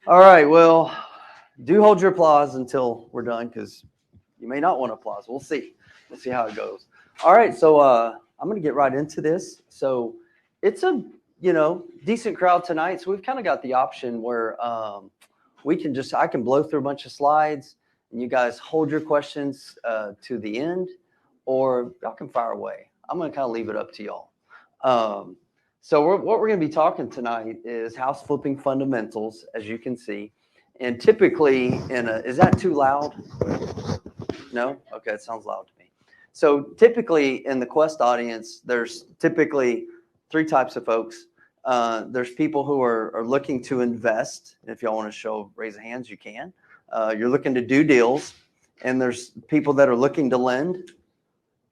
All right. Well, do hold your applause until we're done because you may not want applause. We'll see. We'll see how it goes. All right. So I'm going to get right into this. So it's a decent crowd tonight. So we've kind of got the option where I can blow through a bunch of slides and you guys hold your questions to the end, or y'all can fire away. I'm going to kind of leave it up to y'all. So what we're going to be talking tonight is house flipping fundamentals, as you can see. And typically is that too loud? No? Okay, it sounds loud to me. So typically in the Quest audience, there's typically three types of folks. There's people who are looking to invest. If y'all want to raise your hands, you can. You're looking to do deals. And there's people that are looking to lend,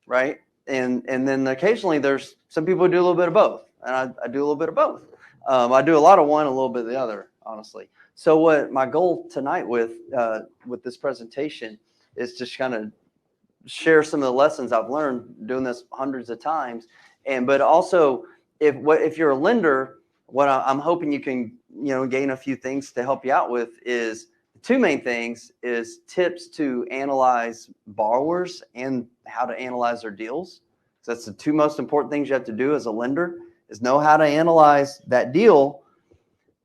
right? And then occasionally there's some people who do a little bit of both. And I do a little bit of both. I do a lot of one, a little bit of the other, honestly. So what my goal tonight with this presentation is just kind of share some of the lessons I've learned doing this hundreds of times. But also, if you're a lender, what I'm hoping you can gain a few things to help you out with is the two main things is tips to analyze borrowers and how to analyze their deals. So that's the two most important things you have to do as a lender is know how to analyze that deal,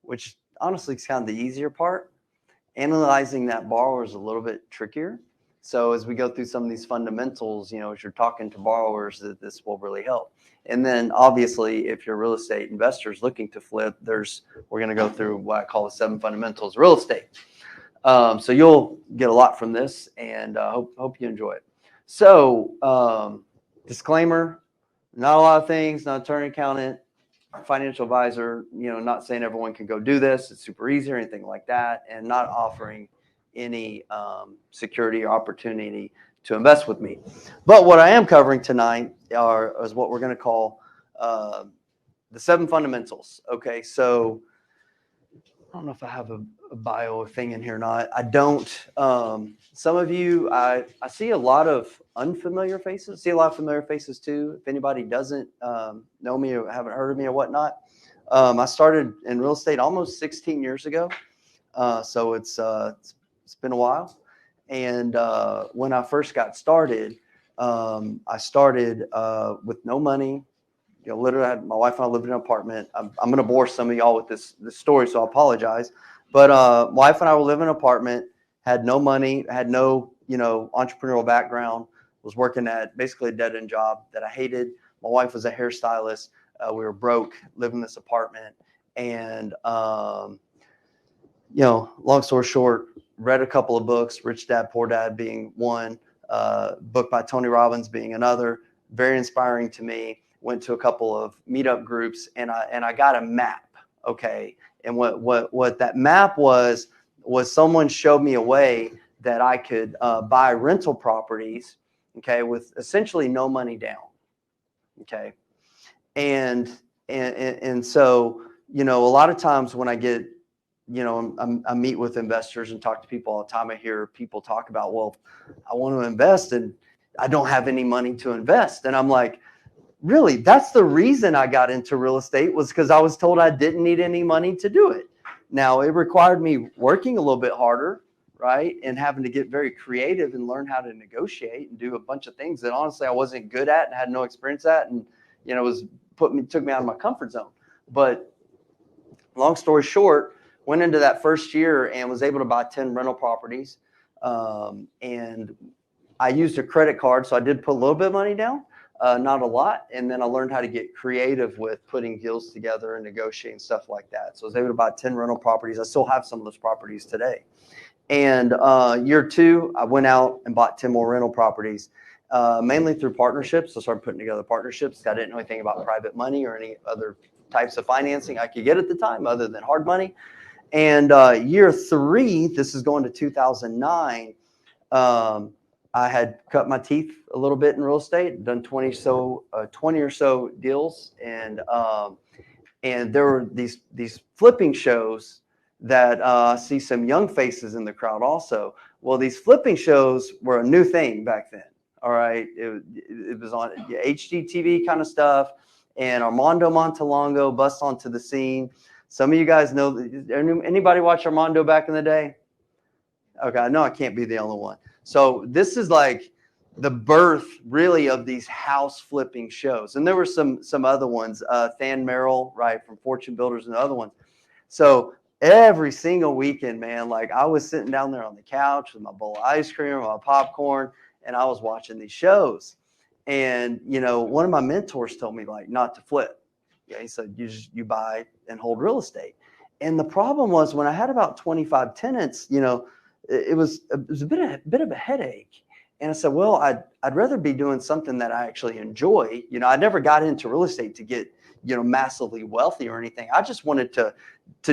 which honestly is kind of the easier part. Analyzing that borrower is a little bit trickier. So as we go through some of these fundamentals, as you're talking to borrowers, that this will really help. And then obviously, if you're real estate investors looking to flip, we're going to go through what I call the 7 fundamentals of real estate. So you'll get a lot from this, and hope you enjoy it. So disclaimer, not a lot of things, not attorney, accountant, financial advisor, not saying everyone can go do this. It's super easy or anything like that, and not offering any security or opportunity to invest with me. But what I am covering tonight is what we're going to call the 7 fundamentals. Okay, so I don't know if I have a bio thing in here or not. I don't. Some of you, I see a lot of unfamiliar faces. See a lot of familiar faces too. If anybody doesn't know me or haven't heard of me or whatnot, I started in real estate almost 16 years ago. So it's been a while. And when I first got started, I started with no money. Literally, my wife and I lived in an apartment. I'm going to bore some of y'all with this story, so I apologize. But my wife and I were living in an apartment, had no money, had no entrepreneurial background, was working at basically a dead-end job that I hated. My wife was a hairstylist. We were broke, living in this apartment. And, long story short, read a couple of books, Rich Dad, Poor Dad being one, book by Tony Robbins being another, very inspiring to me. Went to a couple of meetup groups, and I got a map. Okay, and what that map was someone showed me a way that I could buy rental properties, okay, with essentially no money down. Okay, and so a lot of times when I get I meet with investors and talk to people all the time. I hear people talk about, well, I want to invest and I don't have any money to invest, and I'm like, really, that's the reason I got into real estate, was because I was told I didn't need any money to do it. Now, it required me working a little bit harder, right? And having to get very creative and learn how to negotiate and do a bunch of things that honestly I wasn't good at and had no experience at, and took me out of my comfort zone. But long story short, went into that first year and was able to buy 10 rental properties. And I used a credit card, so I did put a little bit of money down. Not a lot. And then I learned how to get creative with putting deals together and negotiating stuff like that. So I was able to buy 10 rental properties. I still have some of those properties today. And year 2, I went out and bought 10 more rental properties, mainly through partnerships. So I started putting together partnerships. I didn't know anything about private money or any other types of financing I could get at the time other than hard money. And year 3, this is going to 2009, I had cut my teeth a little bit in real estate, done 20 or so deals, and there were these flipping shows that I see some young faces in the crowd also. Well, these flipping shows were a new thing back then. All right, it was on HGTV kind of stuff, and Armando Montalongo bust onto the scene. Some of you guys know, anybody watch Armando back in the day? Okay, I know I can't be the only one. So this is like the birth really of these house flipping shows. And there were some other ones, Than Merrill, right, from Fortune Builders and the other ones. So every single weekend, man, like I was sitting down there on the couch with my bowl of ice cream, my popcorn, and I was watching these shows. And, you know, one of my mentors told me like not to flip. Yeah, he said, you buy and hold real estate. And the problem was when I had about 25 tenants, you know, it was a bit of a headache. And I said, well, I'd rather be doing something that I actually enjoy. You know, I never got into real estate to get, you know, massively wealthy or anything. I just wanted to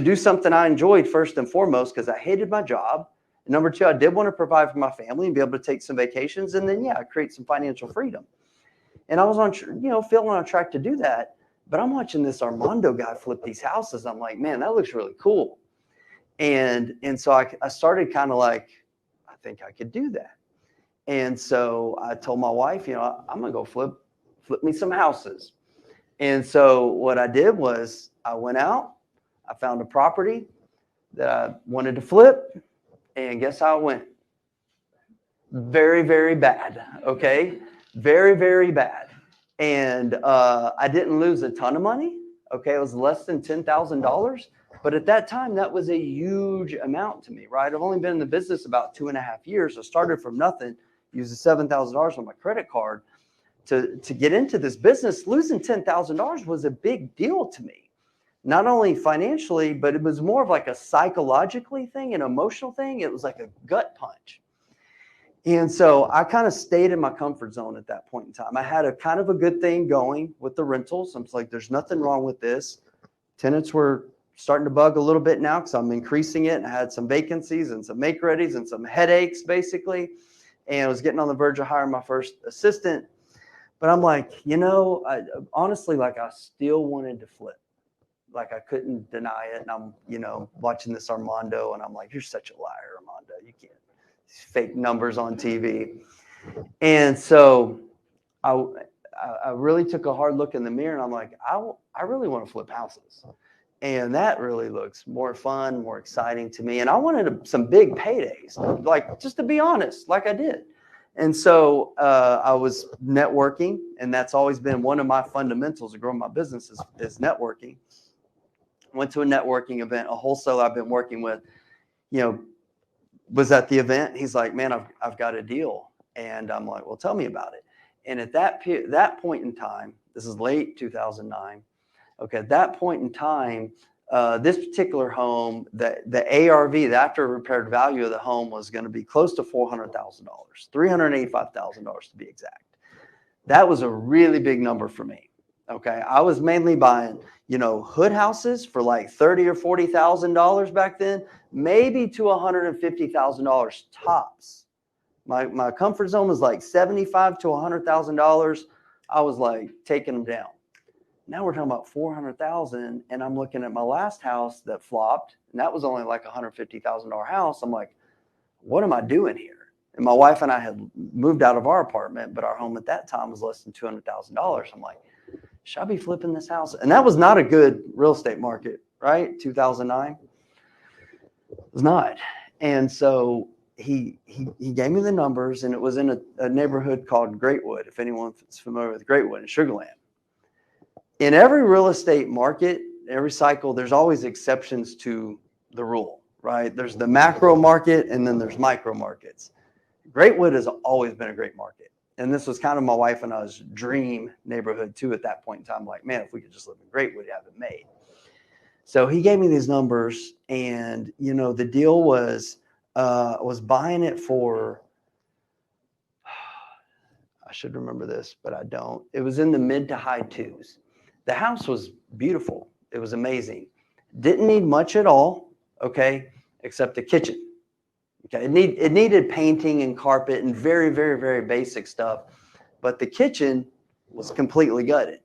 do something I enjoyed first and foremost because I hated my job. And number two, I did want to provide for my family and be able to take some vacations. And then, yeah, create some financial freedom. And I was on, you know, feeling on track to do that. But I'm watching this Armando guy flip these houses. I'm like, man, that looks really cool. And so I started kind of like, I think I could do that. And so I told my wife, you know, I'm going to go flip me some houses. And so what I did was I went out, I found a property that I wanted to flip. And guess how it went? Very, very bad. Okay. Very, very bad. And I didn't lose a ton of money. Okay. It was less than $10,000. But at that time, that was a huge amount to me, right? I've only been in the business about 2.5 years. I started from nothing, used $7,000 on my credit card to get into this business. Losing $10,000 was a big deal to me, not only financially, but it was more of like a psychologically thing, an emotional thing. It was like a gut punch. And so I kind of stayed in my comfort zone at that point in time. I had a kind of a good thing going with the rentals. I'm like, there's nothing wrong with this. Tenants were starting to bug a little bit now because I'm increasing it. And I had some vacancies and some make-readies and some headaches, basically. And I was getting on the verge of hiring my first assistant. But I'm like, you know, honestly, like I still wanted to flip. Like I couldn't deny it. And I'm, you know, watching this Armando and I'm like, you're such a liar, Armando. You can't. These fake numbers on TV. And so I really took a hard look in the mirror and I'm like, I really want to flip houses. And that really looks more fun, more exciting to me. And I wanted some big paydays, like just to be honest, like I did. And so I was networking, and that's always been one of my fundamentals of growing my business is networking. Went to a networking event, a wholesaler I've been working with, you know, was at the event. He's like, man, I've got a deal. And I'm like, well, tell me about it. And at that point in time, this is late 2009. Okay, at that point in time, this particular home, the ARV, the after repaired value of the home was going to be close to $400,000, $385,000 to be exact. That was a really big number for me. Okay, I was mainly buying, you know, hood houses for like $30,000 or $40,000 back then, maybe to $150,000 tops. My comfort zone was like $75,000 to $100,000. I was like taking them down. Now we're talking about $400,000, and I'm looking at my last house that flopped, and that was only like a $150,000 house. I'm like, what am I doing here? And my wife and I had moved out of our apartment, but our home at that time was less than $200,000. I'm like, should I be flipping this house? And that was not a good real estate market, right? 2009 it was not. And so he gave me the numbers, and it was in a neighborhood called Greatwood, if anyone's familiar with Greatwood in Sugar Land. In every real estate market, every cycle, there's always exceptions to the rule, right? There's the macro market, and then there's micro markets. Greatwood has always been a great market. And this was kind of my wife and I's dream neighborhood too at that point in time. Like, man, if we could just live in Greatwood, have it made. So he gave me these numbers, and, you know, the deal was, I was buying it for, I should remember this, but I don't. It was in the mid to high twos. The house was beautiful. It was amazing. Didn't need much at all, okay, except the kitchen. Okay, it needed painting and carpet and very, very, very basic stuff. But the kitchen was completely gutted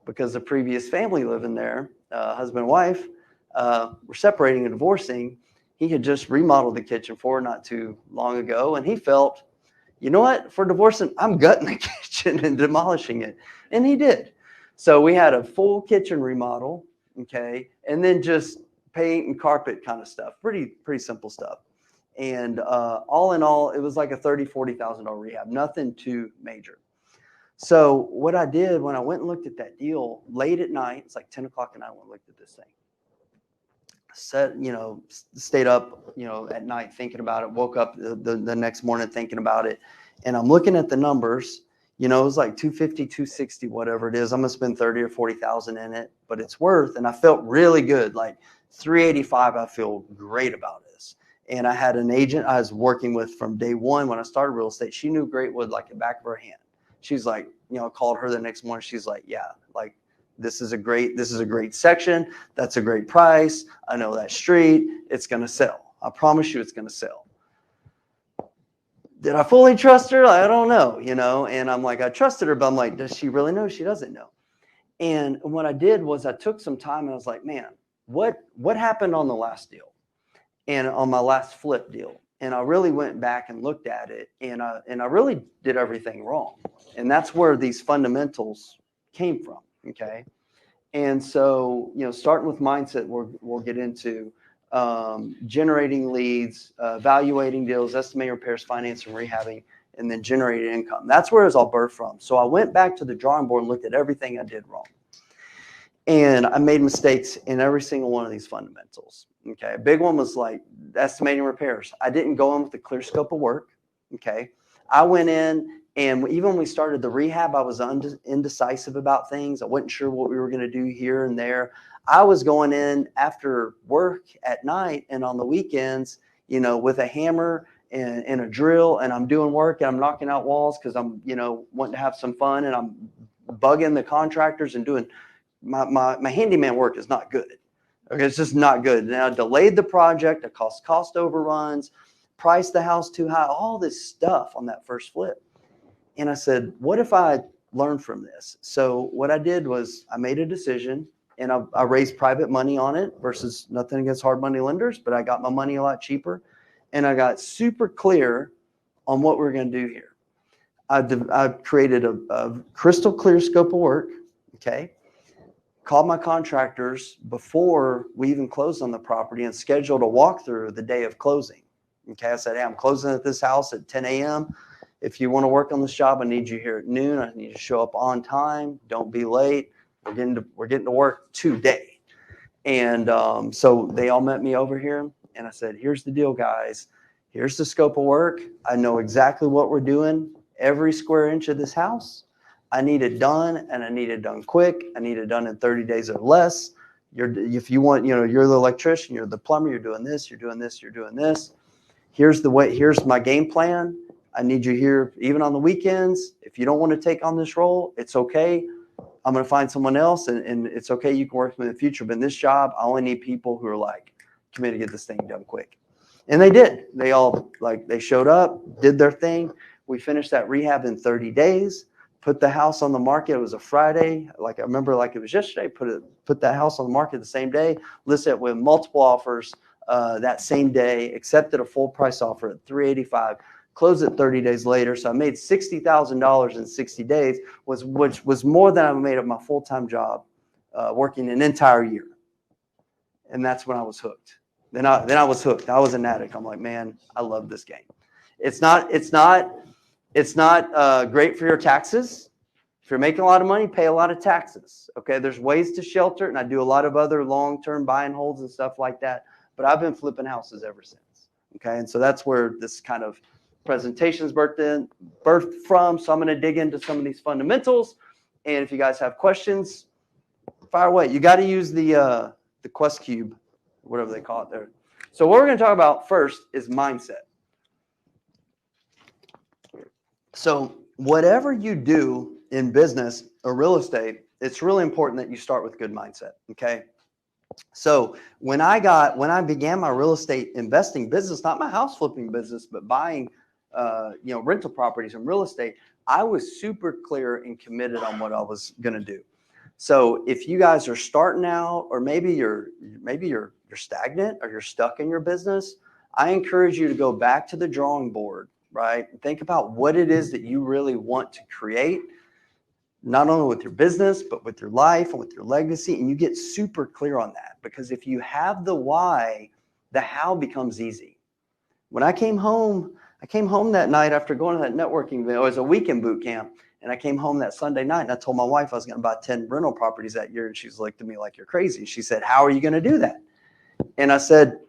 because the previous family living there, husband and wife, were separating and divorcing. He had just remodeled the kitchen for her not too long ago, and he felt, you know what, for divorcing, I'm gutting the kitchen and demolishing it. And he did. So we had a full kitchen remodel. Okay. And then just paint and carpet kind of stuff. Pretty simple stuff. And all in all, it was like a $30,000-$40,000 rehab, nothing too major. So what I did when I went and looked at that deal late at night, it's like 10 o'clock at night when I looked at this thing. Stayed up, at night thinking about it, woke up the next morning thinking about it. And I'm looking at the numbers, it was like 250, 260, whatever it is. I'm going to spend 30 or 40,000 in it, but it's worth, and I felt really good. Like 385, I feel great about this. And I had an agent I was working with from day one when I started real estate. She knew Greatwood like the back of her hand. She's like, I called her the next morning. She's like, yeah, like, this is a great section. That's a great price. I know that street. It's going to sell. I promise you it's going to sell. Did I fully trust her? I don't know, and I'm like, I trusted her, but I'm like, does she really know? She doesn't know. And what I did was I took some time and I was like, man, what happened on the last deal and on my last flip deal? And I really went back and looked at it, and I really did everything wrong. And that's where these fundamentals came from. Okay. And so, starting with mindset, we'll get into generating leads, evaluating deals, estimating repairs, financing, rehabbing, and then generating income. That's where it's all birthed from. So I went back to the drawing board and looked at everything I did wrong. And I made mistakes in every single one of these fundamentals. Okay. A big one was like estimating repairs. I didn't go in with a clear scope of work. Okay. I went in, and even when we started the rehab, I was indecisive about things. I wasn't sure what we were going to do here and there. I was going in after work at night and on the weekends, with a hammer and a drill, and I'm doing work and I'm knocking out walls because I'm, wanting to have some fun, and I'm bugging the contractors and doing my handyman work is not good. Okay, it's just not good. Now I delayed the project. I caused cost overruns, priced the house too high, all this stuff on that first flip. And I said, what if I learn from this? So what I did was I made a decision, and I raised private money on it versus nothing against hard money lenders, but I got my money a lot cheaper, and I got super clear on what we're going to do here. I created a crystal clear scope of work. Okay. Called my contractors before we even closed on the property and scheduled a walkthrough the day of closing. Okay. I said, hey, I'm closing at this house at 10 a.m. If you want to work on this job, I need you here at noon. I need you to show up on time. Don't be late. We're getting to work today. And so they all met me over here, and I said, here's the deal, guys. Here's the scope of work. I know exactly what we're doing. Every square inch of this house, I need it done, and I need it done quick. I need it done in 30 days or less. If you want, you're the electrician, you're the plumber, you're doing this, you're doing this, you're doing this. Here's my game plan. I need you here even on the weekends. If you don't want to take on this role, it's okay. I'm going to find someone else, and it's okay. You can work with me in the future. But in this job, I only need people who are like committed to get this thing done quick. And they did. They all they showed up, did their thing. We finished that rehab in 30 days, put the house on the market. It was a Friday. I remember like it was yesterday, put that house on the market the same day, listed it with multiple offers that same day, accepted a full price offer at $385. Closed it 30 days later. So I made $60,000 in 60 days, which was more than I made of my full-time job working an entire year. And that's when I was hooked. Then I was hooked. I was an addict. I'm like, man, I love this game. It's not great for your taxes. If you're making a lot of money, pay a lot of taxes. Okay, there's ways to shelter it, and I do a lot of other long-term buy and holds and stuff like that. But I've been flipping houses ever since. Okay, and so that's where this kind of presentations birthed from. So I'm going to dig into some of these fundamentals, and if you guys have questions, fire away. You got to use the Quest Cube, whatever they call it there. So what we're going to talk about first is mindset. So whatever you do in business or real estate, it's really important that you start with good mindset. Okay. So when I began my real estate investing business, not my house flipping business, but buying, rental properties and real estate, I was super clear and committed on what I was going to do. So if you guys are starting out, or maybe you're stagnant or you're stuck in your business, I encourage you to go back to the drawing board, right? Think about what it is that you really want to create. not only with your business, but with your life and with your legacy. And you get super clear on that, because if you have the why, the how becomes easy. When I came home that night after going to that networking event. It was a weekend boot camp. And I came home that Sunday night and I told my wife I was going to buy 10 rental properties that year. And she's looked at me like, you're crazy. She said, how are you going to do that? And I said,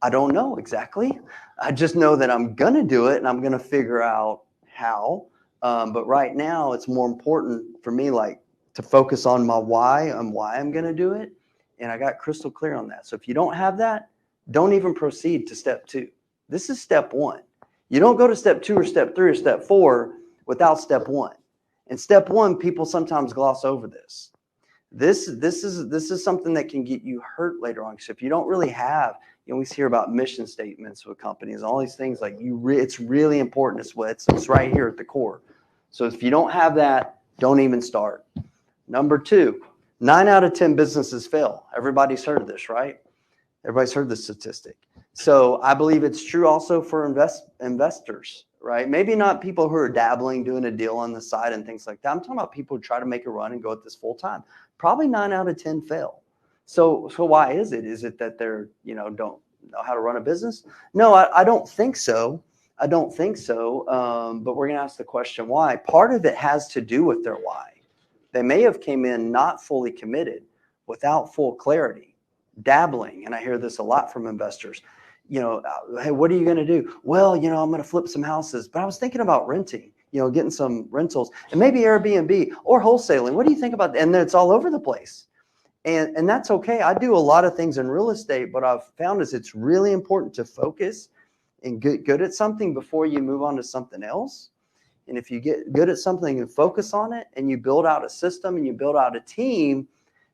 I don't know exactly. I just know that I'm going to do it and I'm going to figure out how. But right now it's more important for me, like, to focus on my why and why I'm going to do it. And I got crystal clear on that. So if you don't have that, don't even proceed to step 2. This is step 1. You don't go to step 2 or step 3 or step 4 without step 1. And step 1, people sometimes gloss over this. This is something that can get you hurt later on. So if you don't really have, we hear about mission statements with companies, all these things, like it's really important. It's right here at the core. So if you don't have that, don't even start. Number 2, 9 out of 10 businesses fail. Everybody's heard of this, right? Everybody's heard this statistic. So I believe it's true also for investors, right? Maybe not people who are dabbling, doing a deal on the side and things like that. I'm talking about people who try to make a run and go at this full time. Probably 9 out of 10 fail. So why is it? Is it that they're, don't know how to run a business? No, I don't think so. I don't think so. But we're going to ask the question why. Part of it has to do with their why. They may have came in not fully committed, without full clarity, dabbling. And I hear this a lot from investors. Hey, what are you going to do? Well, I'm going to flip some houses, but I was thinking about renting, getting some rentals and maybe Airbnb or wholesaling. What do you think about that? And then it's all over the place. And that's okay. I do a lot of things in real estate, but I've found is it's really important to focus and get good at something before you move on to something else. And if you get good at something and focus on it and you build out a system and you build out a team,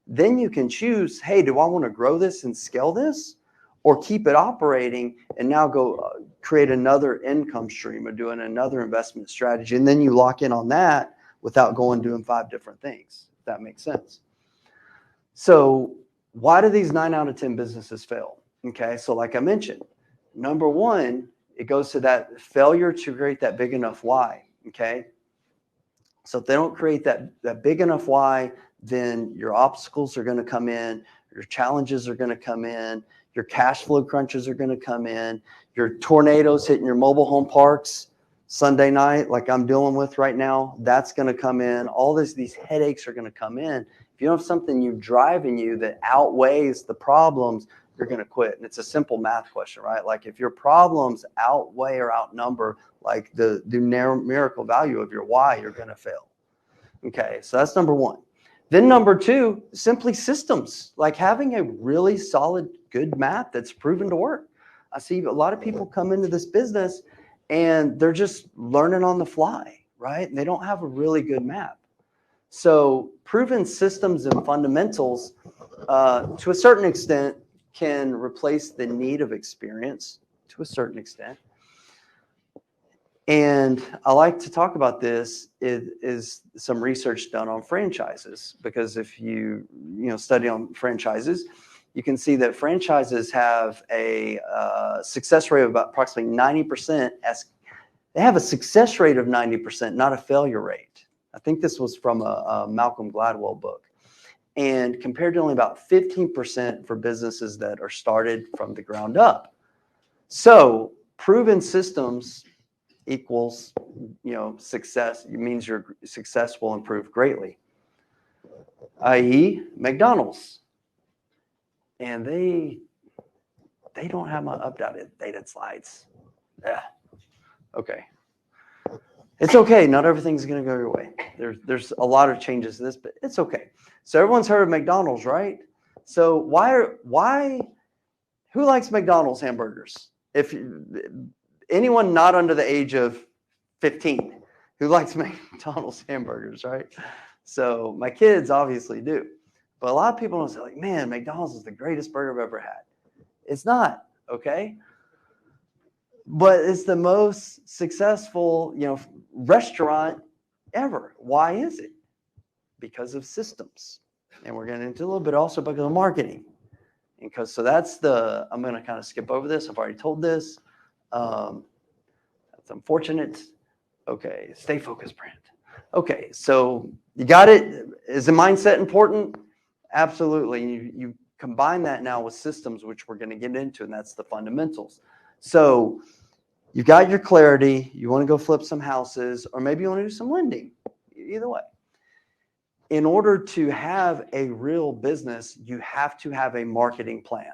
then you can choose, hey, do I want to grow this and scale this, or keep it operating and now go create another income stream or doing another investment strategy. And then you lock in on that without going doing 5 different things, if that makes sense. So why do these 9 out of 10 businesses fail? Okay, so like I mentioned, number 1, it goes to that failure to create that big enough why. Okay, so if they don't create that big enough why, then your obstacles are going to come in, your challenges are going to come in, your cash flow crunches are going to come in, your tornadoes hitting your mobile home parks Sunday night, like I'm dealing with right now, that's going to come in. All these headaches are going to come in. If you don't have something you drive in you that outweighs the problems, you're going to quit. And it's a simple math question, right? Like if your problems outweigh or outnumber like the numerical value of your why, you're going to fail. Okay, so that's number 1. Then number 2, simply systems, like having a really solid, good map that's proven to work. I see a lot of people come into this business and they're just learning on the fly, right? And they don't have a really good map. So proven systems and fundamentals, to a certain extent, can replace the need of experience to a certain extent. And I like to talk about this is some research done on franchises, because if you study on franchises, you can see that franchises have a success rate of about approximately 90%. They have a success rate of 90%, not a failure rate. I think this was from a Malcolm Gladwell book. And compared to only about 15% for businesses that are started from the ground up. So proven systems equals, success. It means your success will improve greatly. I.e., McDonald's. And they don't have my updated slides. Yeah. Okay. It's okay. Not everything's going to go your way. There's a lot of changes in this, but it's okay. So everyone's heard of McDonald's, right? So who likes McDonald's hamburgers? If anyone not under the age of 15 who likes McDonald's hamburgers, right? So my kids obviously do. But a lot of people don't say, like, man, McDonald's is the greatest burger I've ever had. It's not, okay? But it's the most successful, restaurant ever. Why is it? Because of systems. And we're getting into a little bit also because of marketing. So that's I'm going to kind of skip over this. I've already told this. That's unfortunate. Okay, stay focused, Brant. Okay, so You got it. Is the mindset important? Absolutely. You combine that now with systems, which we're going to get into, and that's the fundamentals. So you've got your clarity. You want to go flip some houses, or maybe you want to do some lending. Either way. In order to have a real business, you have to have a marketing plan.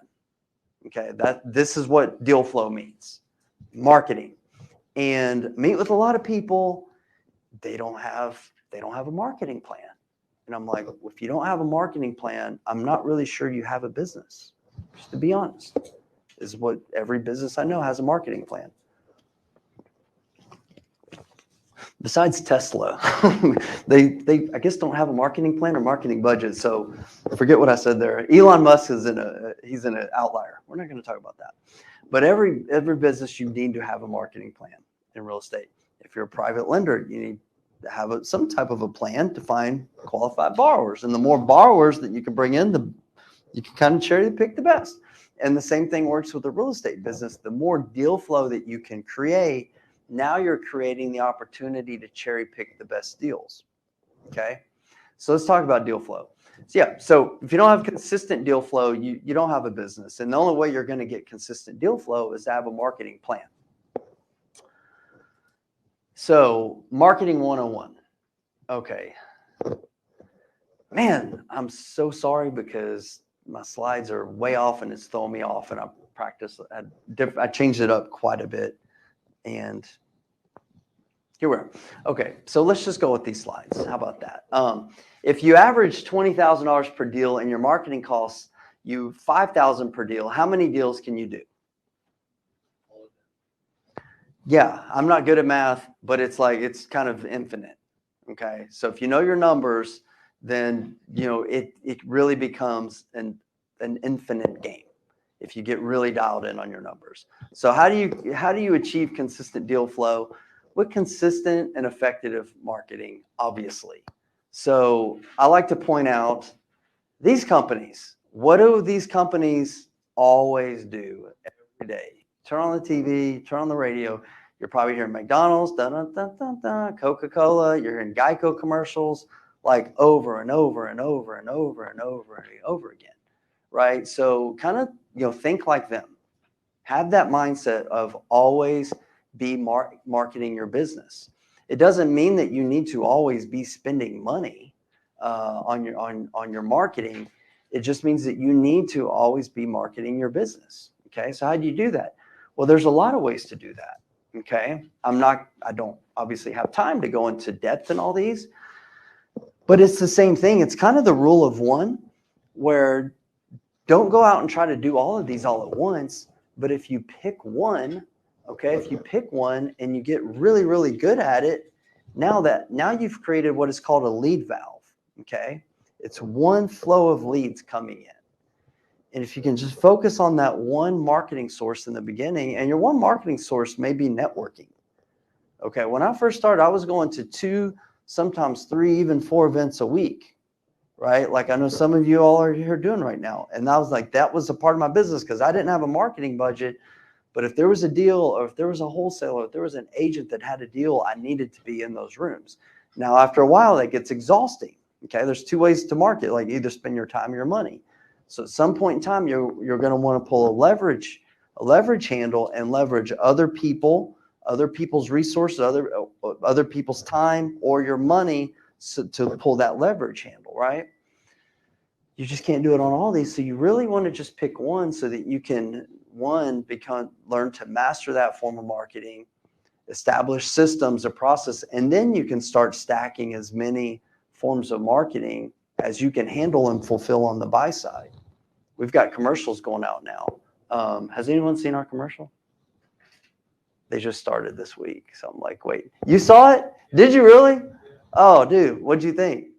Okay, this is what deal flow means. Marketing. And meet with a lot of people, they don't have a marketing plan. And I'm like, if you don't have a marketing plan, I'm not really sure you have a business. Just to be honest, is what every business I know has a marketing plan. Besides Tesla, they I guess don't have a marketing plan or marketing budget. So forget what I said there. Elon Musk is he's in an outlier. We're not going to talk about that. But every business, you need to have a marketing plan in real estate. If you're a private lender, you need to have some type of a plan to find qualified borrowers. And the more borrowers that you can bring in, you can kind of cherry pick the best. And the same thing works with the real estate business. The more deal flow that you can create, now you're creating the opportunity to cherry pick the best deals. Okay, so let's talk about deal flow. So if you don't have consistent deal flow, you don't have a business. And the only way you're going to get consistent deal flow is to have a marketing plan. So marketing 101. Okay. Man, I'm so sorry because my slides are way off and it's throwing me off, and I changed it up quite a bit. And here we are. Okay, so let's just go with these slides. How about that? If you average $20,000 per deal and your marketing costs you $5,000 per deal, how many deals can you do? Yeah, I'm not good at math, but it's kind of infinite. Okay, so if you know your numbers, then it really becomes an infinite game if you get really dialed in on your numbers. So how do you achieve consistent deal flow? With consistent and effective marketing, obviously. So I like to point out these companies. What do these companies always do every day? Turn on the TV, turn on the radio. You're probably hearing McDonald's, Coca-Cola. You're hearing Geico commercials like over and over and over and over and over and over again, right? So kind of think like them. Have that mindset of always be marketing your business. It doesn't mean that you need to always be spending money on your marketing. It just means that you need to always be marketing your business. Okay, so how do you do that? Well, there's a lot of ways to do that. Okay, I don't obviously have time to go into depth in all these, but it's the same thing. It's kind of the rule of one, where don't go out and try to do all of these all at once. But if you pick one, if you pick one and you get really, really good at it, now you've created what is called a lead valve. Okay, it's one flow of leads coming in. And if you can just focus on that one marketing source in the beginning, and your one marketing source may be networking. Okay, when I first started, I was going to 2, sometimes 3, even 4 events a week, right? Like I know some of you all are here doing right now. And that was a part of my business because I didn't have a marketing budget. But if there was a deal, or if there was a wholesaler, if there was an agent that had a deal, I needed to be in those rooms. Now, after a while, that gets exhausting. Okay, there's 2 ways to market, like either spend your time or your money. So at some point in time, you're going to want to pull a leverage handle and leverage other people's resources, other people's time or your money to pull that leverage handle, right? You just can't do it on all these. So you really want to just pick one so that you can, learn to master that form of marketing, establish systems or process, and then you can start stacking as many forms of marketing as you can handle and fulfill on the buy side. We've got commercials going out now. Has anyone seen our commercial? They just started this week. So I'm like, wait, you saw it? Did you really? Oh, dude, what'd you think?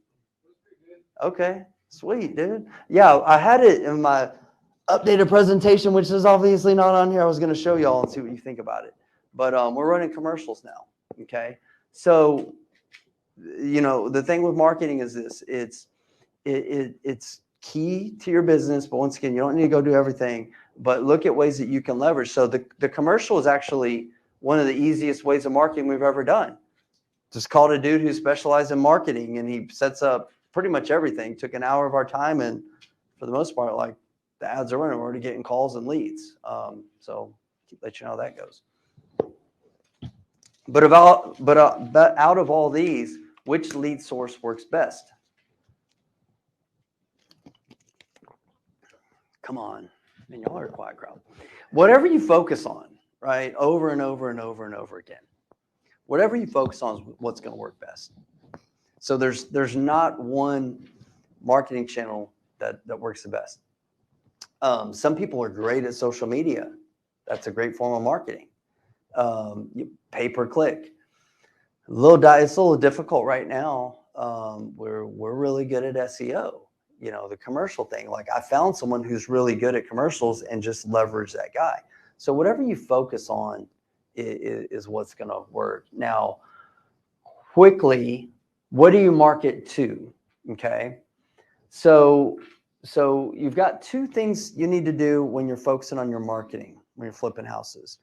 Okay, sweet, dude. Yeah, I had it in my updated presentation, which is obviously not on here. I was going to show y'all and see what you think about it. But we're running commercials now, okay? So, the thing with marketing is this. It's key to your business, but once again, you don't need to go do everything, but look at ways that you can leverage. So the commercial is actually one of the easiest ways of marketing we've ever done. Just called a dude who specialized in marketing, and he sets up pretty much everything. Took an hour of our time, and for the most part, like the ads are running, we're already getting calls and leads. So let you know how that goes. But out of all these, which lead source works best? Come on, man, y'all are a quiet crowd. Whatever you focus on, right, over and over and over and over again, whatever you focus on is what's going to work best. So there's not one marketing channel that works the best. Some people are great at social media. That's a great form of marketing. Pay per click. It's a little difficult right now. We're really good at SEO. You know, the commercial thing. Like I found someone who's really good at commercials and just leverage that guy. So whatever you focus on is what's going to work. Now, quickly, what do you market to? Okay. So you've got two things you need to do when you're focusing on your marketing, when you're flipping houses.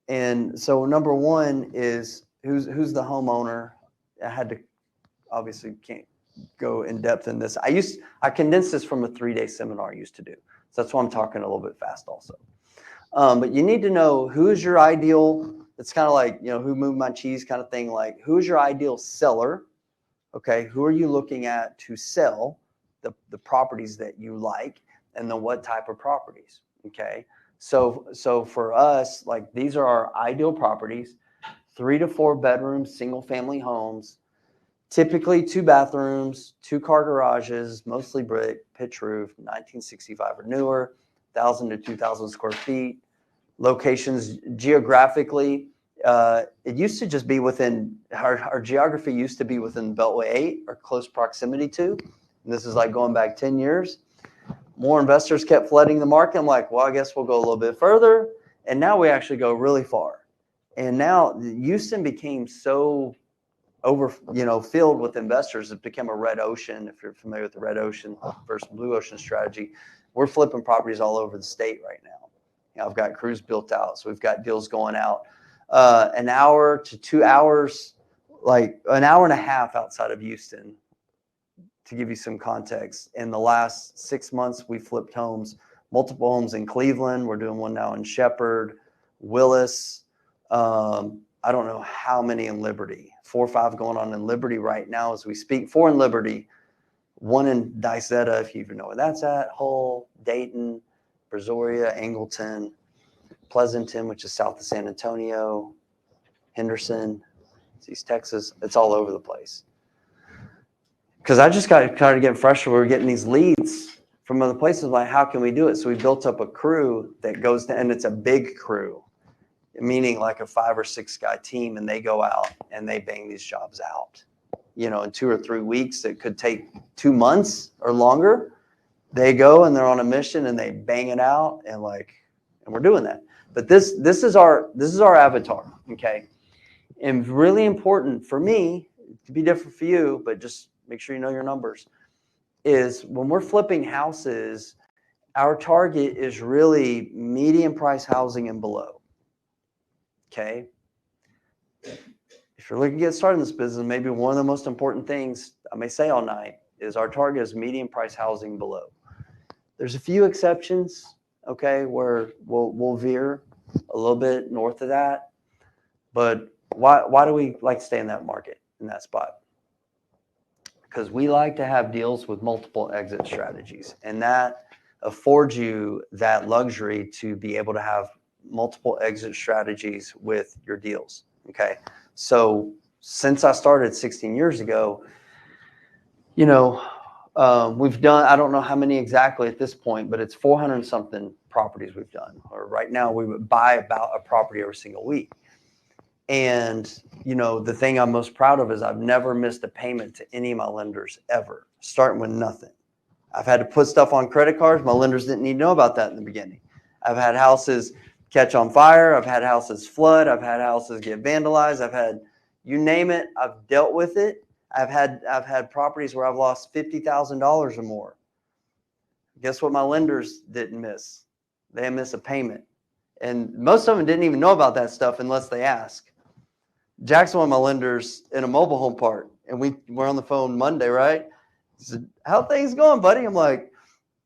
And so number one is who's the homeowner. I had to obviously can't go in depth in this. I condensed this from a 3-day seminar I used to do. So that's why I'm talking a little bit fast also. But you need to know who's your ideal. It's kind of like, you know, who moved my cheese kind of thing. Like who's your ideal seller? Okay. Who are you looking at to sell the properties that you like, and then what type of properties? Okay. So for us, like these are our ideal properties, 3 to 4 bedrooms, single family homes, typically 2 bathrooms, 2-car garages, mostly brick, pitch roof, 1965 or newer, 1,000 to 2,000 square feet. Locations geographically, it used to just be within our geography used to be within Beltway 8 or close proximity to. And this is like going back 10 years. More investors kept flooding the market. I'm like, well, I guess we'll go a little bit further. And now we actually go really far. And now Houston became so filled with investors. It became a red ocean. If you're familiar with the red ocean versus blue ocean strategy, we're flipping properties all over the state right now. You know, I've got crews built out, so we've got deals going out an hour to 2 hours, like an hour and a half outside of Houston. To give you some context, in the last 6 months, we flipped homes, multiple homes in Cleveland. We're doing one now in Shepherd, Willis. I don't know how many in Liberty. 4 or 5 going on in Liberty right now as we speak. 4 in Liberty, 1 in Dicetta, if you even know where that's at. Hull, Dayton, Brazoria, Angleton, Pleasanton, which is south of San Antonio, Henderson, East Texas. It's all over the place. Because I just got tired of getting frustrated. We were getting these leads from other places. Like, how can we do it? So we built up a crew that goes to, and it's a big crew, meaning like a 5 or 6 guy team, and they go out and they bang these jobs out. You know, in 2 or 3 weeks, it could take 2 months or longer. They go and they're on a mission and they bang it out, and we're doing that. But this is our avatar, okay? And really important for me, to be different for you, but just make sure you know your numbers, is when we're flipping houses, our target is really median price housing and below. Okay. If you're looking to get started in this business, maybe one of the most important things I may say all night is our target is median price housing below. There's a few exceptions, okay, where we'll veer a little bit north of that. But why do we like to stay in that market, in that spot? Because we like to have deals with multiple exit strategies, and that affords you that luxury to be able to have multiple exit strategies with your deals. Okay. So since I started 16 years ago, you know, we've done, I don't know how many exactly at this point, but it's 400 something properties we've done. Or right now we would buy about a property every single week. And, you know, the thing I'm most proud of is I've never missed a payment to any of my lenders ever, starting with nothing. I've had to put stuff on credit cards. My lenders didn't need to know about that in the beginning. I've had houses catch on fire. I've had houses flood. I've had houses get vandalized. I've had, you name it, I've dealt with it. I've had properties where I've lost $50,000 or more. Guess what my lenders didn't miss? They didn't miss a payment. And most of them didn't even know about that stuff unless they ask. Jack's one of my lenders in a mobile home park, and we're on the phone Monday, right? He said, "How things going, buddy?" I'm like,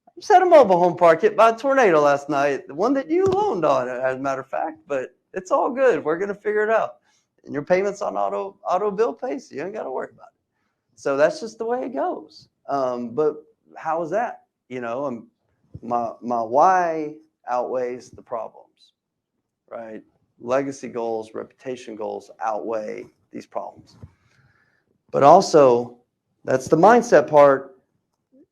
"I just had a mobile home park hit by a tornado last night, the one that you loaned on, as a matter of fact, but it's all good. We're gonna figure it out. And your payments on auto bill pay, so you ain't got to worry about it." So that's just the way it goes. But how is that? My why outweighs the problems, right? Legacy goals, reputation goals outweigh these problems. But also, that's the mindset part.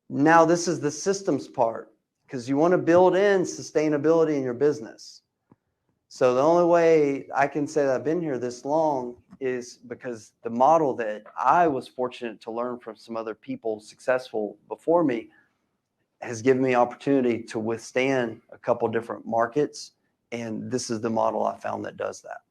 Now this is the systems part, because you want to build in sustainability in your business. So the only way I can say that I've been here this long is because the model that I was fortunate to learn from some other people successful before me has given me opportunity to withstand a couple different markets. And this is the model I found that does that.